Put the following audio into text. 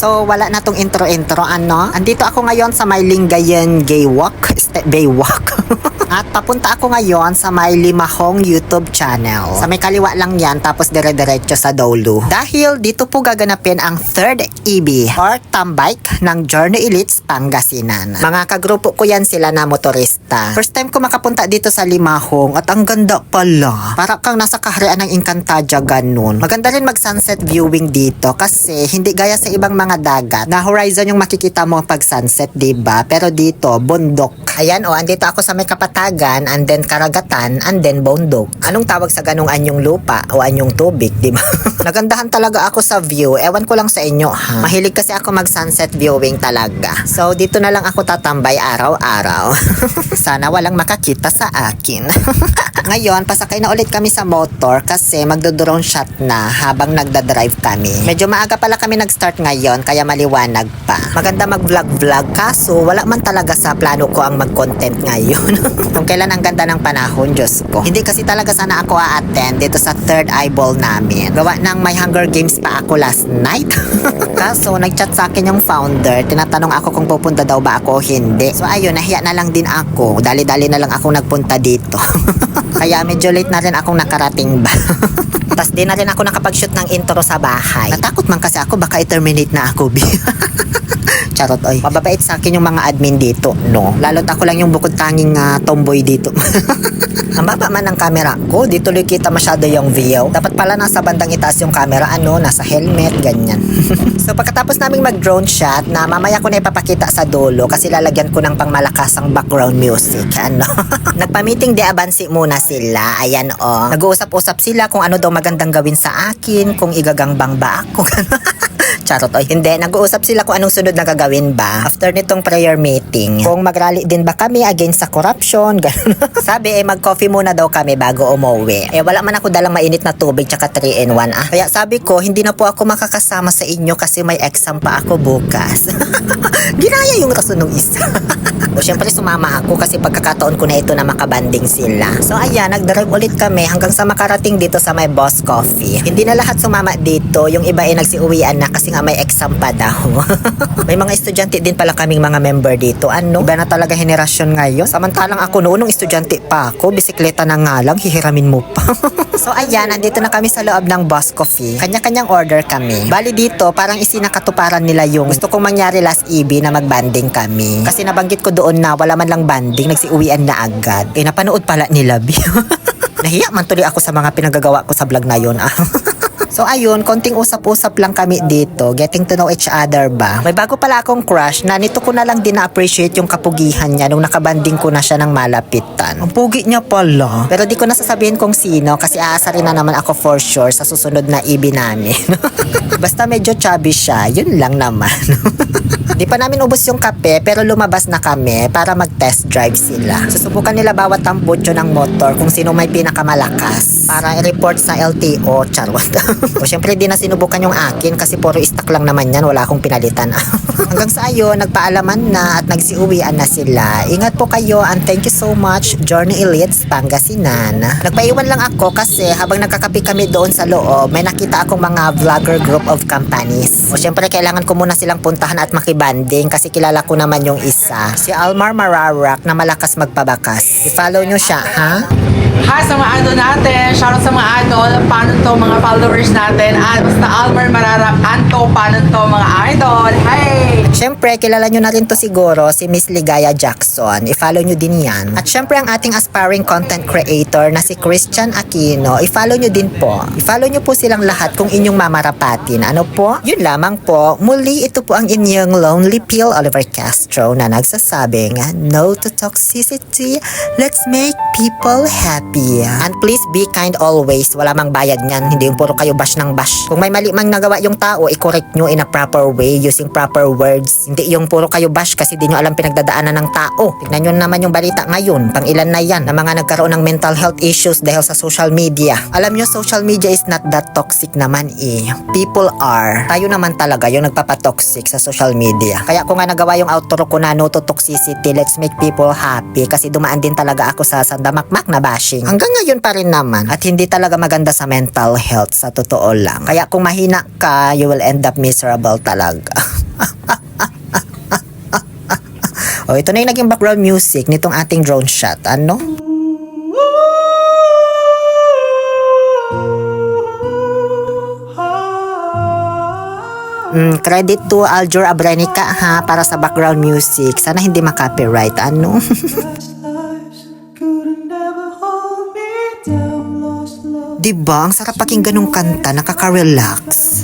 So wala na tong intro-intro ano. Andito ako ngayon sa may Lingayen Baywalk. At papunta ako ngayon sa may Limahong YouTube channel. Sa may kaliwa lang yan, tapos dire-diretso sa Dolu. Dahil dito po gaganapin ang third EB or Tambike ng Journey Elites Pangasinan. Mga kagrupo ko yan sila na motorista. First time ko makapunta dito sa Limahong at ang ganda pala. Para kang nasa kaharian ng Encantadia ganun. Maganda rin mag-sunset viewing dito kasi hindi gaya sa ibang mga dagat na horizon yung makikita mo pag sunset, diba? Pero dito, bundok. Ayan andito ako sa may kapatagan and then karagatan and then bundok. Anong tawag sa ganung anyong lupa o anyong tubig, diba? Nagandahan talaga ako sa view. Ewan ko lang sa inyo ha. Mahilig kasi ako mag-sunset viewing talaga. So dito na lang ako tatambay araw-araw. Sana walang makakita sa akin. Ngayon, pasakay na ulit kami sa motor kasi magdo-drone shot na habang nagda-drive kami. Medyo maaga pala kami nag-start ngayon kaya maliwanag pa. Maganda mag-vlog-vlog kaso wala man talaga sa plano ko ang mag-content ngayon. Kung kailan ang ganda ng panahon, Diyos ko. Hindi kasi talaga sana ako a-attend dito sa third eyeball namin. Gawa ng may Hunger Games pa ako last night. Kaso, nag-chat sa akin yung founder. Tinatanong ako kung pupunta daw ba ako o hindi. So ayun, nahiya na lang din ako. Dali-dali na lang ako nagpunta dito. Kaya medyo late na rin akong nakarating ba. Tas di na rin ako nakapag-shoot ng intro sa bahay. Natakot man kasi ako baka i-terminate na ako. Charot oy. Mababait sa akin yung mga admin dito, no? Lalo't ako lang yung bukod tanging tomboy dito. Ang baba man ng camera ko, dito tuloy kita masyado yung view. Dapat pala nasa bandang itaas yung camera, nasa helmet, ganyan. So pagkatapos naming mag-drone shot, na mamaya ko na ipapakita sa dulo kasi lalagyan ko ng pangmalakasang background music, Nagpa-meeting de abansi muna sila, ayan Nag-uusap-usap sila kung ano daw magandang gawin sa akin, kung igagangbang ba ako. Charot oy. Hindi, nag-uusap sila kung anong sunod na gagawin ba after nitong prayer meeting. Kung mag-rally din ba kami against sa corruption, ganun. Sabi mag-coffee muna daw kami bago umuwi. Wala man ako dalang mainit na tubig tsaka 3-in-1 Kaya sabi ko, hindi na po ako makakasama sa inyo kasi may exam pa ako bukas. Ginaya yung rason ng isa. O syempre sumama ako kasi pagkakataon ko na ito na makabanding sila. So ayan, nag-drive ulit kami hanggang sa makarating dito sa may Boss Coffee. Hindi na lahat sumama dito, yung iba ay nagsiuwian na kasi nga may exam pa daw. May mga estudyante din pala kaming mga member dito. Iba na talaga henerasyon ngayon. Samantalang ako noon, nung estudyante pa ako, bisikleta na nga lang, hihiramin mo pa. So ayan, andito na kami sa loob ng Boss Coffee. Kanya-kanyang order kami. Bali dito, parang isinakatuparan nila yung gusto kong mangyari last EB na magbanding kami. Kasi nabanggit ko doon na wala man lang banding, nagsiuwian na agad. Napanood pala nila. Nahiya man tuloy ako sa mga pinagagawa ko sa vlog na yun. So ayun, konting usap-usap lang kami dito, getting to know each other ba. May bago pala akong crush na nito ko na lang din na-appreciate yung kapugihan niya nung nakabanding ko na siya ng malapitan. Ang pugi niya pala. Pero di ko nasasabihin kung sino kasi aasarin na naman ako for sure sa susunod na EB namin. Basta medyo chubby siya, yun lang naman. Di pa namin ubos yung kape pero lumabas na kami para mag-test drive sila. Susubukan nila bawat tambutso ng motor kung sino may pinakamalakas para i-report sa LTO, charot. O syempre di na sinubukan yung akin kasi puro stock lang naman yan, wala akong pinalitan. Hanggang sa ayon, nagpaalaman na at nagsiuwian na sila. Ingat po kayo and thank you so much Journey Elites Pangasinan. Nagpaiwan lang ako kasi habang nagkakape kami doon sa loob, may nakita akong mga vlogger group of companies. O syempre kailangan ko muna silang puntahan at makibanding kasi kilala ko naman yung isa, si Almar Mararak na malakas magpabakas. I-follow nyo siya, ha? Hi sa mga idol natin, shoutout sa mga idol, paano to mga followers natin, at basta Almar Mararak, Anto, paano to mga idol, hey! Syempre, kilala nyo na rin to siguro, si Miss Ligaya Jackson, i-follow nyo din yan. At syempre ang ating aspiring content creator na si Christian Aquino, i-follow nyo din po. I-follow nyo po silang lahat kung inyong mamarapatin. Ano po? Yun lamang po, muli ito po ang inyong Lonely Pill Oliver Castro na nagsasabing, no to toxicity, let's make people happy. And please be kind always. Wala mang bayad niyan. Hindi yung puro kayo bash ng bash. Kung may mali mang nagawa yung tao, i-correct nyo in a proper way using proper words. Hindi yung puro kayo bash kasi di nyo alam pinagdadaanan ng tao. Tignan nyo naman yung balita ngayon. Pang ilan na yan na mga nagkaroon ng mental health issues dahil sa social media. Alam nyo, social media is not that toxic naman People are. Tayo naman talaga yung nagpapatoxic sa social media. Kaya ko nga nagawa yung outro ko na no to toxicity, let's make people happy kasi dumaan din talaga ako sa sandamakmak na bashing. Hanggang ngayon pa rin naman. At hindi talaga maganda sa mental health sa totoo lang. Kaya kung mahina ka, you will end up miserable talaga. O, ito na yung naging background music nitong ating drone shot. Ano? Credit to Aljur Abrenica ha para sa background music. Sana hindi ma-copyright. Ano? Diba? Ang sarap pakinggan ng kanta, nakaka-relax.